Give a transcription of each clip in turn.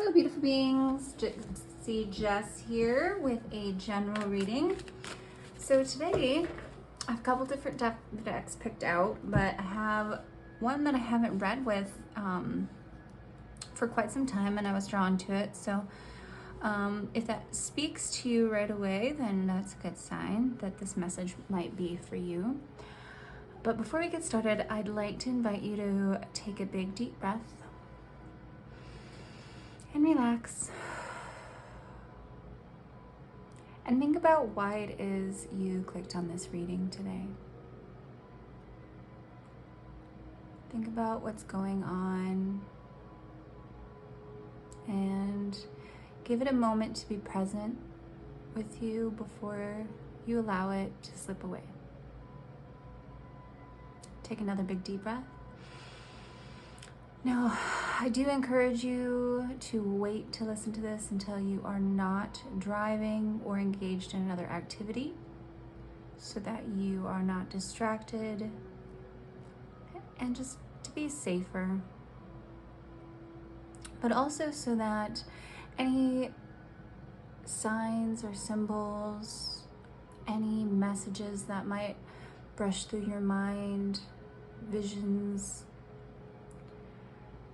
Hello, beautiful beings. Gypsy Jess here with a general reading. So today, I have a couple different decks picked out, but I have one that I haven't read with for quite some time, and I was drawn to it. So if that speaks to you right away, then that's a good sign that this message might be for you. But before we get started, I'd like to invite you to take a big deep breath and relax. And think about why it is you clicked on this reading today. Think about what's going on and give it a moment to be present with you before you allow it to slip away. Take another big deep breath. Now, I do encourage you to wait to listen to this until you are not driving or engaged in another activity so that you are not distracted and just to be safer. But also so that any signs or symbols, any messages that might brush through your mind, visions,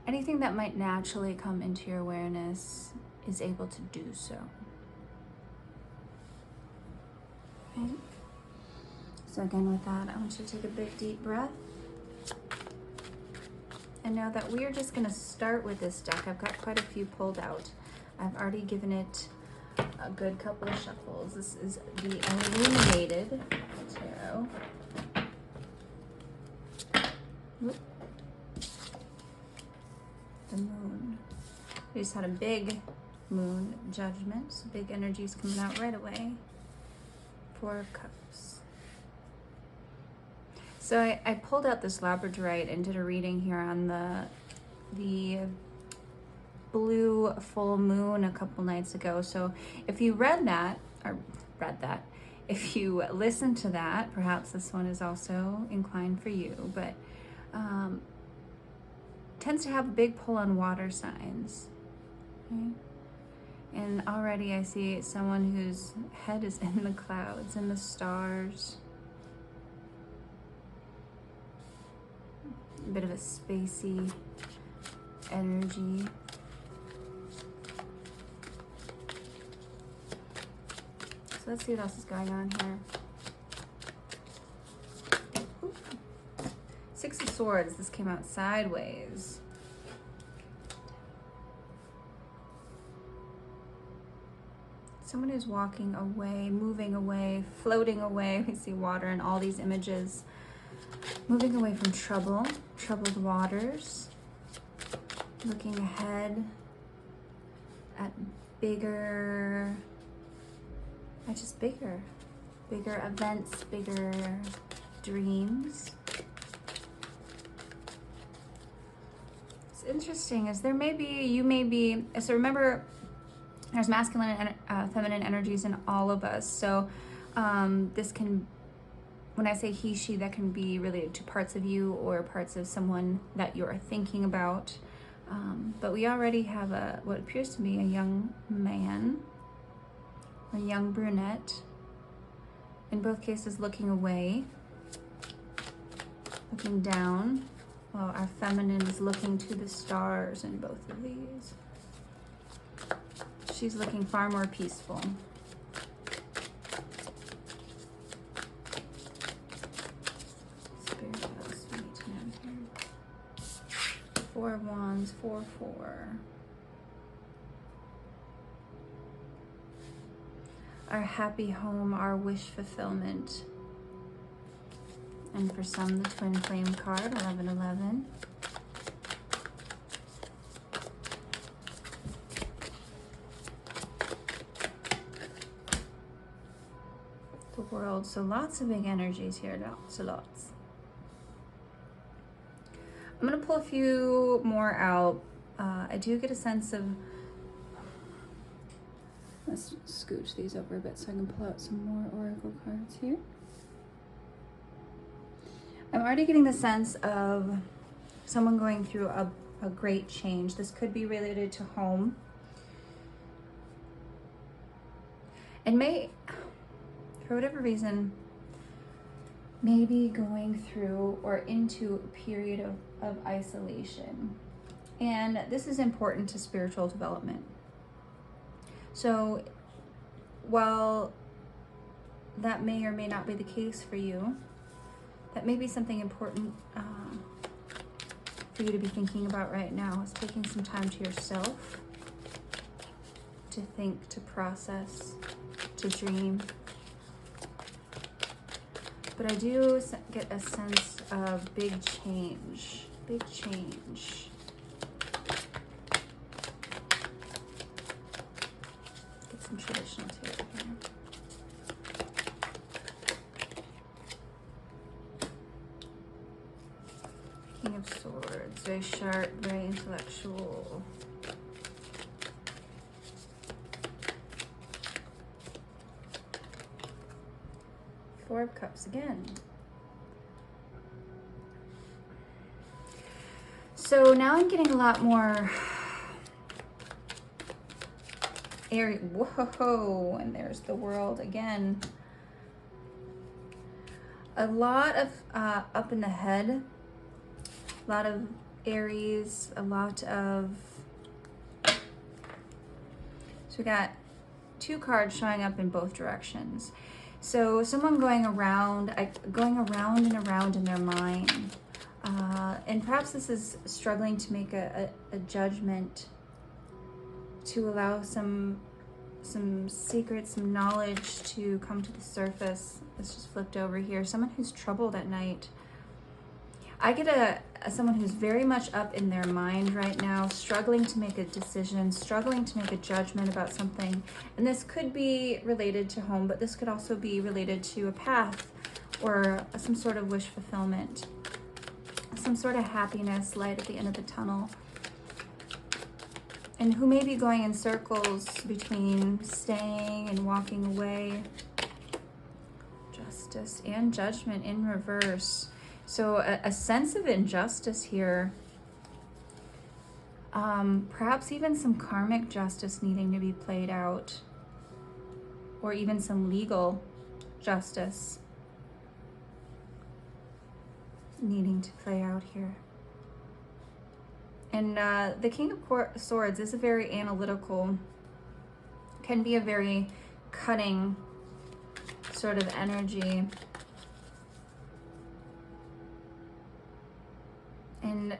anything that might naturally come into your awareness is able to do so. Okay. So again, with that, I want you to take a big deep breath. And know that we are just going to start with this deck. I've got quite a few pulled out. I've already given it a good couple of shuffles. This is the Illuminated Tarot. Whoop. The Moon. We just had a big moon judgment, so big energies coming out right away. Four of Cups. So I pulled out this labradorite and did a reading here on the blue full moon a couple nights ago. So if you if you listened to that, perhaps this one is also inclined for you, but tends to have a big pull on water signs. Okay? And already I see someone whose head is in the clouds, in the stars. A bit of a spacey energy. So let's see what else is going on here. Ooh. Six of Swords, this came out sideways. Someone who's walking away, moving away, floating away. We see water in all these images. Moving away from troubled waters. Looking ahead at bigger events, bigger dreams. It's interesting as so remember there's masculine and feminine energies in all of us. So this can, when I say he, she, that can be related to parts of you or parts of someone that you're thinking about. But we already have what appears to be a young man, a young brunette, in both cases looking away, looking down, while our feminine is looking to the stars in both of these. She's looking far more peaceful. Spirit, what else do we need to know here? Four of Wands, 4-4. Our happy home, our wish fulfillment. And for some, the twin flame card, 11-11. The World, so lots of big energies here, lots. I'm gonna pull a few more out. I do get a sense of, let's scooch these over a bit so I can pull out some more oracle cards here. I'm already getting the sense of someone going through a great change. This could be related to home. and may, for whatever reason, maybe going through or into a period of isolation. And this is important to spiritual development. So while that may or may not be the case for you, that may be something important for you to be thinking about right now, is taking some time to yourself, to think, to process, to dream. But I do get a sense of big change, big change. Get some traditional tarot here. King of Swords, very sharp, very intellectual. Four of Cups again. So now I'm getting a lot more airy. Whoa, and there's the World again. A lot of up in the head. A lot of Aries, a lot of, so we got two cards showing up in both directions. So someone going around and around in their mind. And perhaps this is struggling to make a judgment, to allow some secrets, some knowledge to come to the surface. This just flipped over here. Someone who's troubled at night. I get someone who's very much up in their mind right now, struggling to make a decision, struggling to make a judgment about something. And this could be related to home, but this could also be related to a path or some sort of wish fulfillment, some sort of happiness, light at the end of the tunnel. And who may be going in circles between staying and walking away. Justice and Judgment in reverse. So a sense of injustice here. Perhaps even some karmic justice needing to be played out. Or even some legal justice needing to play out here. And the King of Swords is a very analytical, can be a very cutting sort of energy. And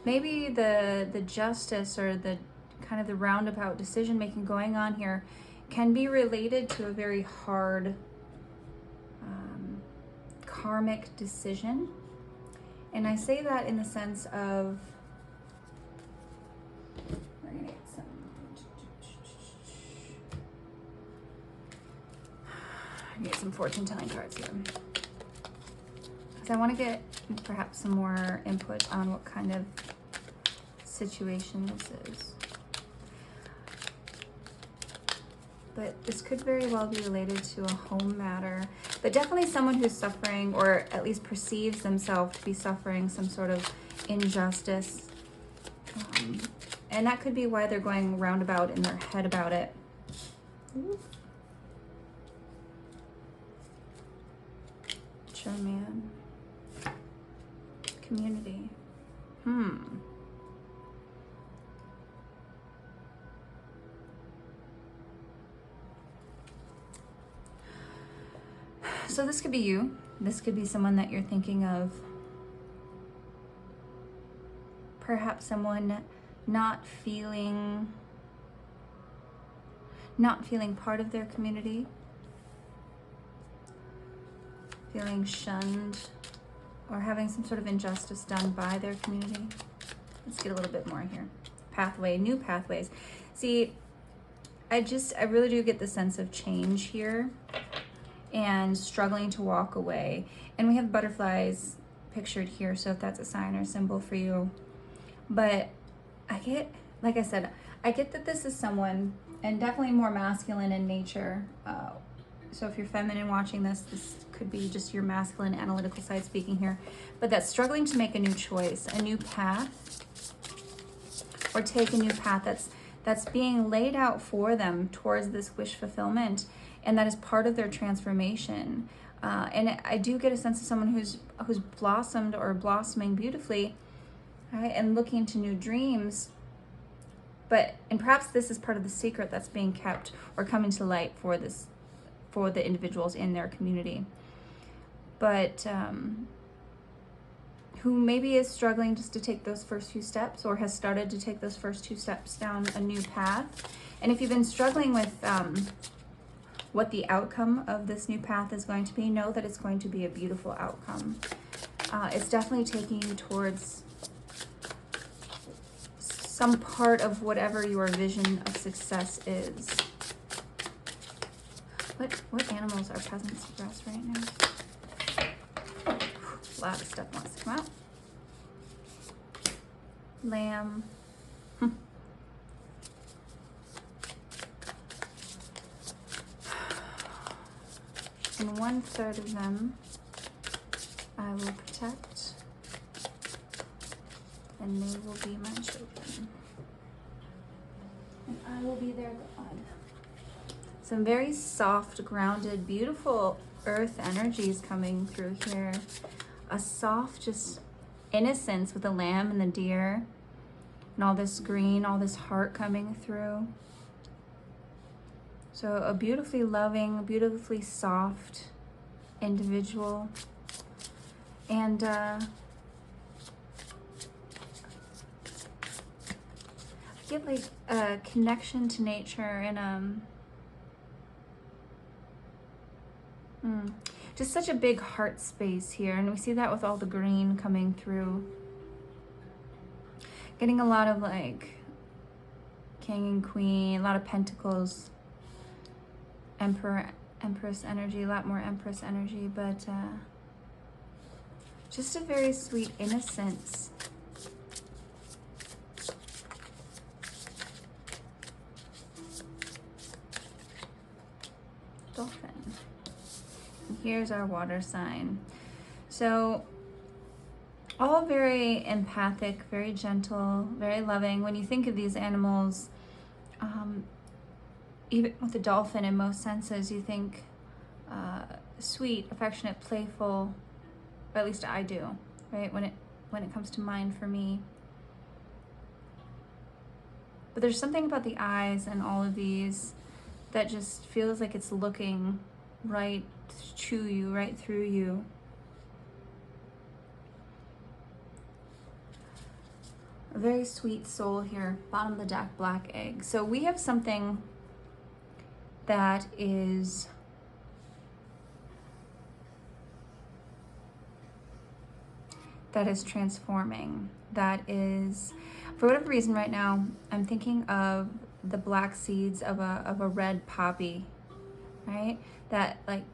maybe the justice or the kind of the roundabout decision making going on here can be related to a very hard karmic decision. And I say that in the sense of, we're gonna get some fortune telling cards here. I want to get perhaps some more input on what kind of situation this is. But this could very well be related to a home matter, but definitely someone who's suffering, or at least perceives themselves to be suffering some sort of injustice. And that could be why they're going roundabout in their head about it. Ooh. Sure, man. Community. So this could be you. This could be someone that you're thinking of. Perhaps someone not feeling part of their community. Feeling shunned, or having some sort of injustice done by their community. Let's get a little bit more here. Pathway, new pathways. See, I really do get the sense of change here and struggling to walk away. And we have butterflies pictured here, so if that's a sign or symbol for you. But I get, like I said, I get that this is someone, and definitely more masculine in nature. So if you're feminine watching this, this could be just your masculine analytical side speaking here, but that's struggling to make a new choice, a new path, or take a new path that's being laid out for them towards this wish fulfillment, and that is part of their transformation. And I do get a sense of someone who's blossomed or blossoming beautifully, right, and looking to new dreams. And perhaps this is part of the secret that's being kept or coming to light for the individuals in their community. But who maybe is struggling just to take those first few steps, or has started to take those first 2 steps down a new path. And if you've been struggling with what the outcome of this new path is going to be, know that it's going to be a beautiful outcome. It's definitely taking you towards some part of whatever your vision of success is. What animals are present for us right now? A lot of stuff wants to come out. Lamb. And 1/3 of them I will protect, and they will be my children. And I will be their God. Some very soft, grounded, beautiful earth energies coming through here. A soft, just innocence with the lamb and the deer, and all this green, all this heart coming through. So a beautifully loving, beautifully soft individual. And I get like a connection to nature and just such a big heart space here, and we see that with all the green coming through. Getting a lot of like king and queen, a lot of pentacles, emperor, empress energy, a lot more empress energy, but just a very sweet innocence. Dolphin. Here's our water sign. So all very empathic, very gentle, very loving. When you think of these animals, even with the dolphin, in most senses, you think sweet, affectionate, playful, or at least I do, right? When it comes to mind for me. But there's something about the eyes and all of these that just feels like it's looking right to you, right through you. A very sweet soul here, bottom of the deck, black egg. So we have something that is transforming, that is, for whatever reason right now, I'm thinking of the black seeds of a red poppy, right? That like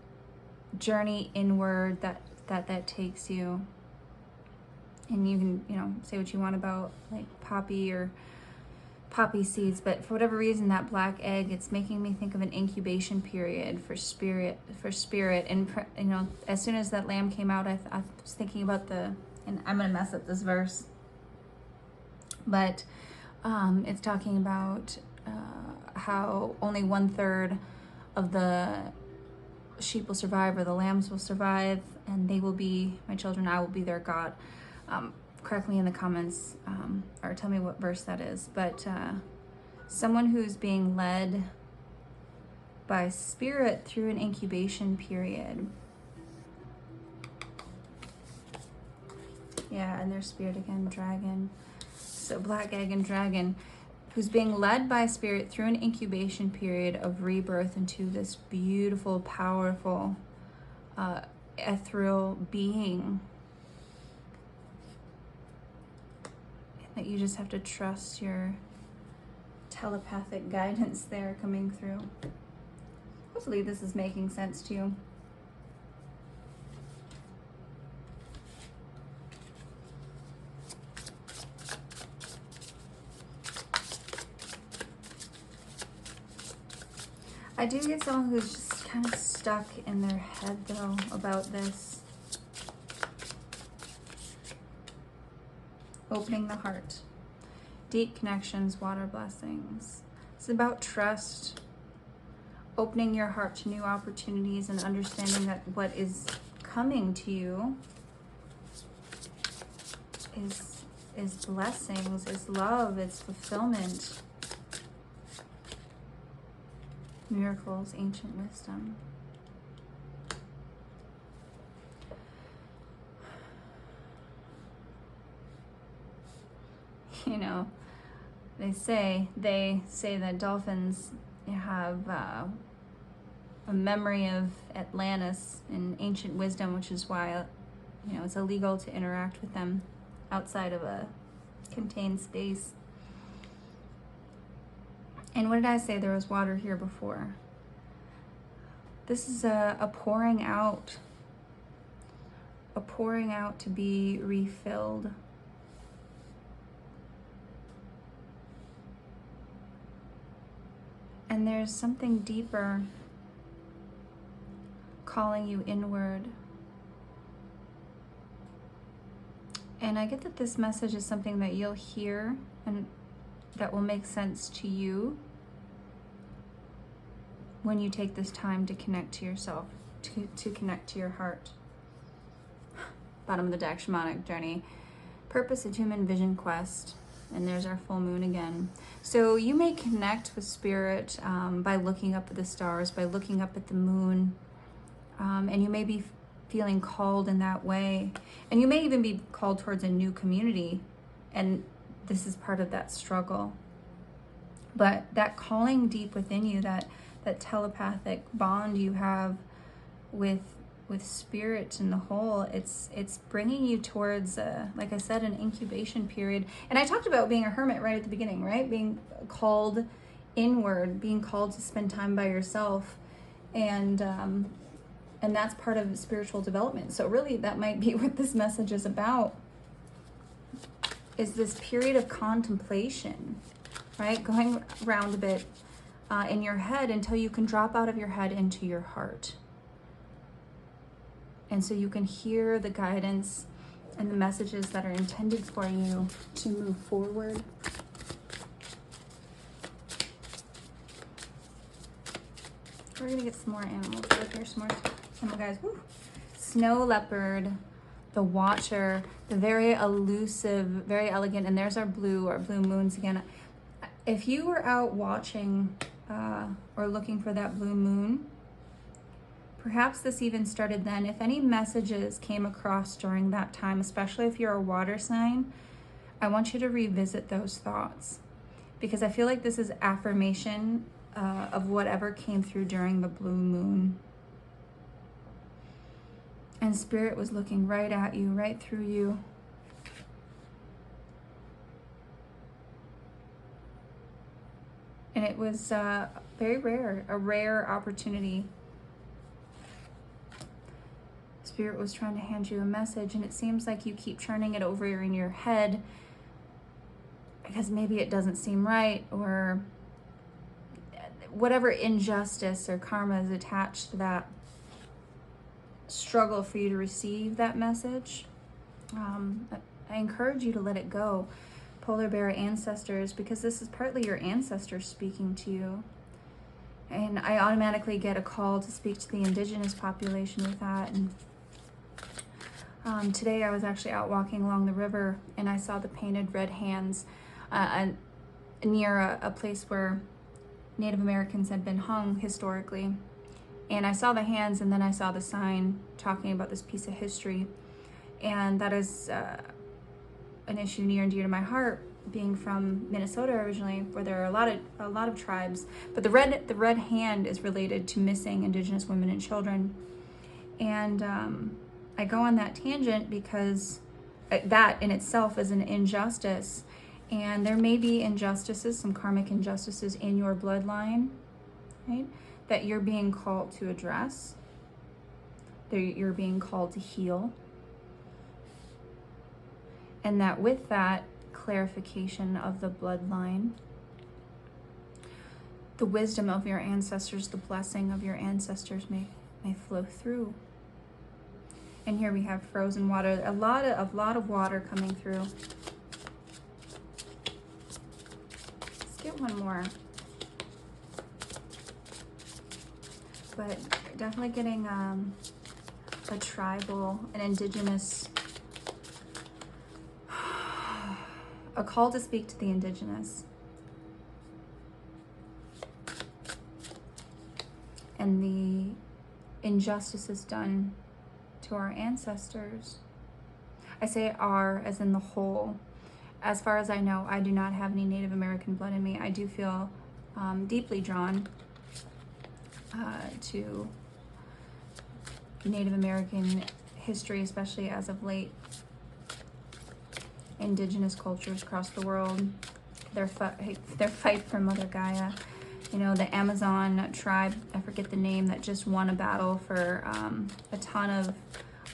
journey inward that takes you. And you can, say what you want about like poppy or poppy seeds, but for whatever reason, that black egg, it's making me think of an incubation period for spirit. And as soon as that lamb came out, I was thinking about and I'm gonna mess up this verse, but it's talking about how only 1/3 of the sheep will survive, or the lambs will survive, and they will be my children. I will be their God. Correct me in the comments, or tell me what verse that is. But someone who's being led by spirit through an incubation period. Yeah, and there's spirit again, dragon. So black egg and dragon, who's being led by spirit through an incubation period of rebirth into this beautiful, powerful, ethereal being. That you just have to trust your telepathic guidance there coming through. Hopefully this is making sense to you. I do get someone who's just kind of stuck in their head though about this. Opening the heart. Deep connections, water blessings. It's about trust, opening your heart to new opportunities and understanding that what is coming to you is blessings, is love, it's fulfillment, miracles, ancient wisdom. You know, they say that dolphins have a memory of Atlantis and ancient wisdom, which is why, you know, it's illegal to interact with them outside of a contained space. And what did I say? There was water here before. This is a pouring out to be refilled. And there's something deeper calling you inward. And I get that this message is something that you'll hear and that will make sense to you when you take this time to connect to yourself, to connect to your heart. Bottom of the deck, shamanic journey. Purpose of human vision quest. And there's our full moon again. So you may connect with spirit by looking up at the stars, by looking up at the moon. And you may be feeling called in that way. And you may even be called towards a new community. And this is part of that struggle. But that calling deep within you, that telepathic bond you have with spirit in the whole, it's bringing you towards, like I said, an incubation period. And I talked about being a hermit right at the beginning, right? Being called inward, being called to spend time by yourself. And that's part of spiritual development. So really that might be what this message is about, is this period of contemplation, right? Going around a bit in your head until you can drop out of your head into your heart. And so you can hear the guidance and the messages that are intended for you to move forward. We're gonna get some more animals right here, some more animal guys. Woo. Snow leopard, the watcher, the very elusive, very elegant, and there's our blue moons again. If you were out watching or looking for that blue moon, perhaps this even started then. If any messages came across during that time, especially if you're a water sign, I want you to revisit those thoughts, because I feel like this is affirmation of whatever came through during the blue moon. And spirit was looking right at you, right through you. And it was very rare, a rare opportunity. Spirit was trying to hand you a message, and it seems like you keep turning it over in your head because maybe it doesn't seem right, or whatever injustice or karma is attached to that struggle for you to receive that message. I encourage you to let it go. Polar bear ancestors, because this is partly your ancestors speaking to you. And I automatically get a call to speak to the indigenous population with that. And today I was actually out walking along the river, and I saw the painted red hands near a place where Native Americans had been hung historically. And I saw the hands, and then I saw the sign talking about this piece of history. And that is an issue near and dear to my heart, being from Minnesota originally, where there are a lot of tribes. But the red hand is related to missing Indigenous women and children. And I go on that tangent because that in itself is an injustice. And there may be injustices, some karmic injustices in your bloodline, right, that you're being called to address, that you're being called to heal. And that with that clarification of the bloodline, the wisdom of your ancestors, the blessing of your ancestors may flow through. And here we have frozen water, a lot of water coming through. get one more. But definitely getting a tribal, an indigenous, a call to speak to the indigenous. And the injustices done to our ancestors. I say our as in the whole. As far as I know, I do not have any Native American blood in me. I do feel deeply drawn to Native American history, especially as of late. Indigenous cultures across the world, their fight for Mother Gaia. You know, the Amazon tribe, I forget the name, that just won a battle for a ton of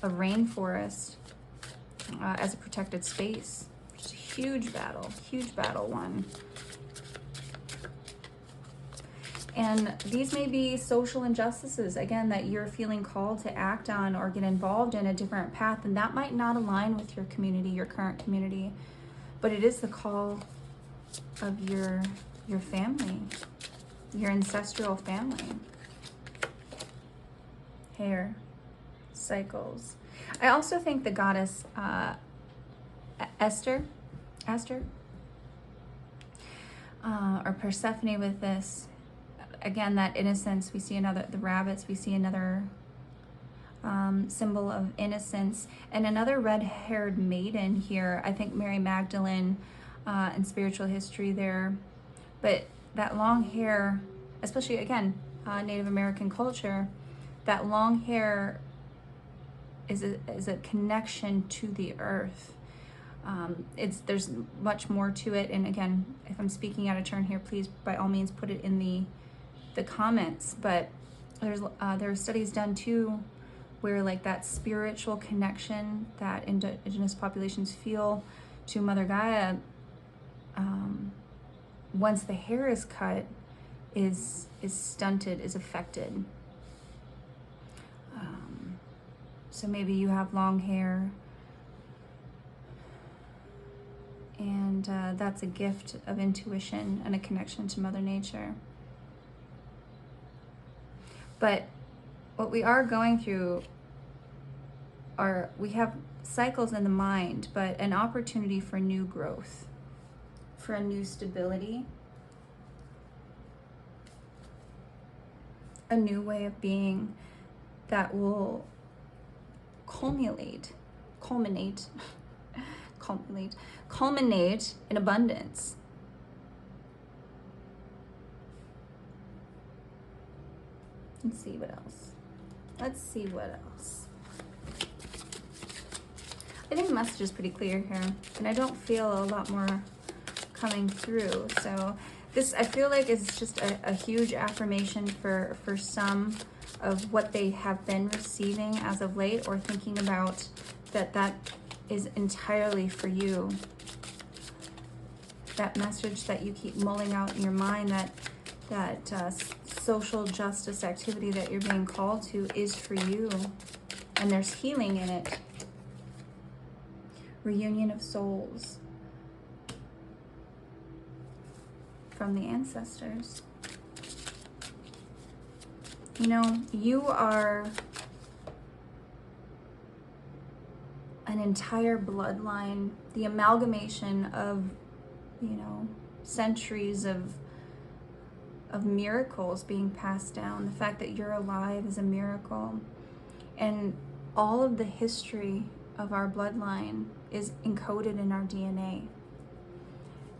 rainforest as a protected space. It's a huge battle won. And these may be social injustices, again, that you're feeling called to act on or get involved in a different path, and that might not align with your community, your current community, but it is the call of your family, your ancestral family. Hair, cycles. I also think the goddess Esther, or Persephone with this. Again, that innocence, we see the rabbits, we see another symbol of innocence, and another red-haired maiden here. I think Mary Magdalene in spiritual history there. But that long hair, especially, again, Native American culture, that long hair is a connection to the earth. There's much more to it, and again, if I'm speaking out of turn here, please, by all means, put it in the comments. But there are studies done too where like that spiritual connection that indigenous populations feel to Mother Gaia, once the hair is cut, is stunted, is affected. So maybe you have long hair, and that's a gift of intuition and a connection to Mother Nature. But what we are going through we have cycles in the mind, but an opportunity for new growth, for a new stability, a new way of being that will culminate in abundance. Let's see what else. I think the message is pretty clear here, and I don't feel a lot more coming through. So this, I feel like, is just a huge affirmation for some of what they have been receiving as of late, or thinking about that is entirely for you. That message that you keep mulling out in your mind, that social justice activity that you're being called to is for you, and there's healing in it. Reunion of souls from the ancestors. You know, you are an entire bloodline, the amalgamation of, you know, centuries of miracles being passed down. The fact that you're alive is a miracle. And all of the history of our bloodline is encoded in our DNA.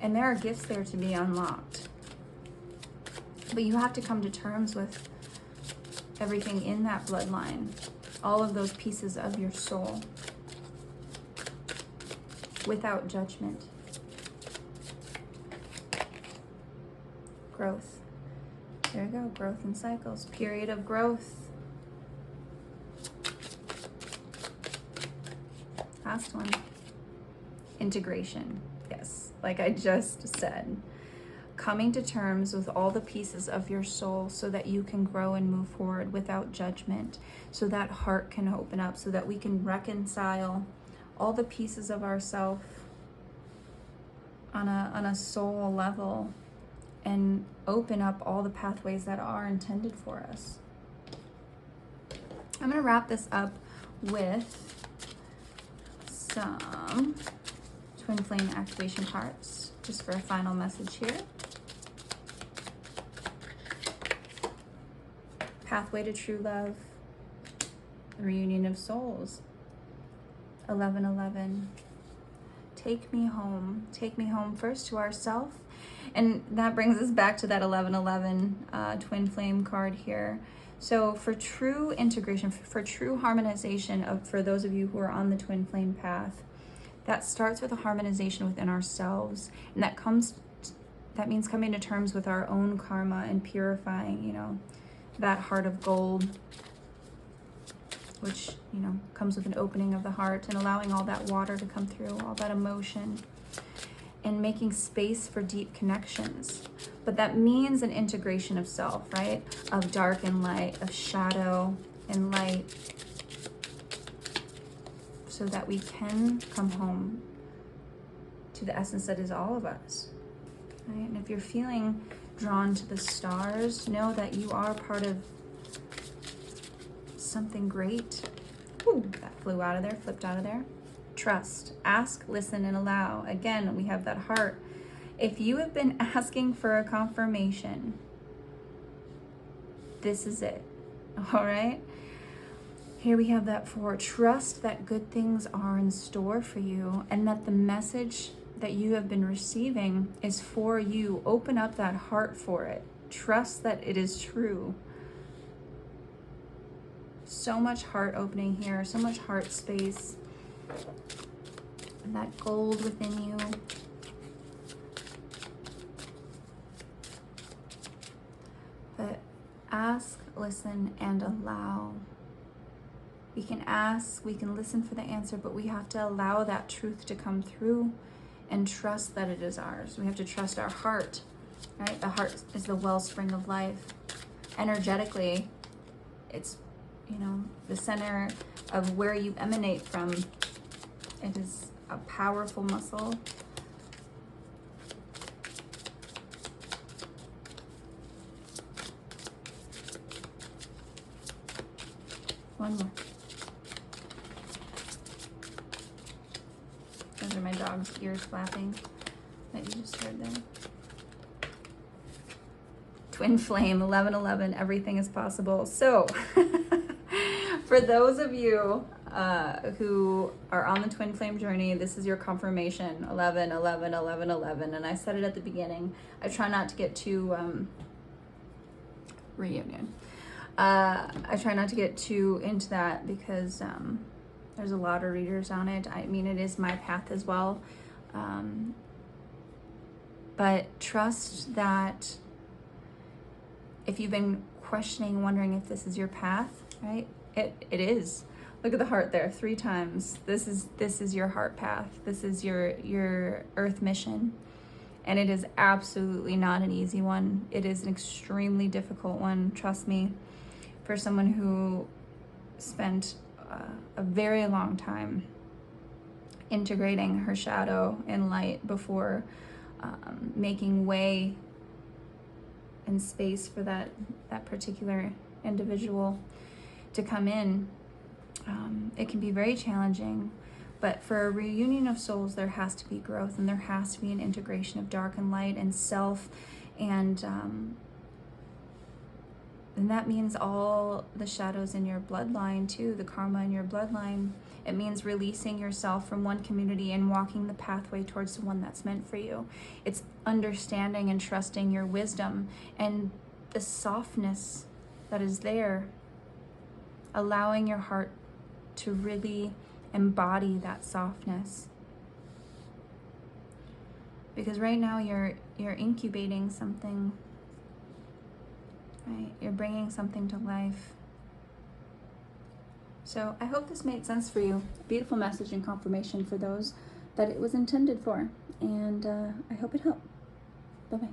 And there are gifts there to be unlocked. But you have to come to terms with everything in that bloodline, all of those pieces of your soul, without judgment. Growth. There you go, growth and cycles. Period of growth. Last one. Integration. Yes, like I just said. Coming to terms with all the pieces of your soul so that you can grow and move forward without judgment, so that heart can open up, so that we can reconcile all the pieces of ourself on a soul level, and open up all the pathways that are intended for us. I'm going to wrap this up with some twin flame activation cards, just for a final message here. Pathway to true love, reunion of souls, 1111. Take me home. Take me home first to ourself. And that brings us back to that 1111 twin flame card here. So for true integration, for true harmonization for those of you who are on the twin flame path, that starts with a harmonization within ourselves. And that means coming to terms with our own karma and purifying, you know, that heart of gold, which, you know, comes with an opening of the heart and allowing all that water to come through, all that emotion, and making space for deep connections. But that means an integration of self, right? Of dark and light, of shadow and light, so that we can come home to the essence that is all of us, right? And if you're feeling drawn to the stars, know that you are part of something great. Ooh, that flew out of there, flipped out of there. Trust, ask, listen, and allow. Again, we have that heart. If you have been asking for a confirmation, this is it. All right? Here we have that 4. Trust that good things are in store for you and that the message that you have been receiving is for you. Open up that heart for it. Trust that it is true. So much heart opening here, so much heart space. And that gold within you. But ask, listen, and allow. We can ask, we can listen for the answer, but we have to allow that truth to come through and trust that it is ours. We have to trust our heart, right? The heart is the wellspring of life. Energetically, it's, you know, the center of where you emanate from. It is a powerful muscle. One more. Those are my dog's ears flapping that you just heard there. Twin flame, 1111, everything is possible. So for those of you who are on the twin flame journey, this is your confirmation, 11, 11, 11, 11. And I said it at the beginning. I try not to get too, reunion. I try not to get too into that because there's a lot of readers on it. I mean, it is my path as well. But trust that if you've been questioning, wondering if this is your path, right? It is. Look at the heart there 3 times. This is your heart path. This is your earth mission. And it is absolutely not an easy one. It is an extremely difficult one, trust me, for someone who spent a very long time integrating her shadow and light before making way and space for that particular individual to come in. It can be very challenging, but for a reunion of souls, there has to be growth and there has to be an integration of dark and light and self, and that means all the shadows in your bloodline too, the karma in your bloodline. It means releasing yourself from one community and walking the pathway towards the one that's meant for you. It's understanding and trusting your wisdom and the softness that is there, allowing your heart to really embody that softness. Because right now you're incubating something, right? You're bringing something to life. So I hope this made sense for you. Beautiful message and confirmation for those that it was intended for. And I hope it helped. Bye-bye.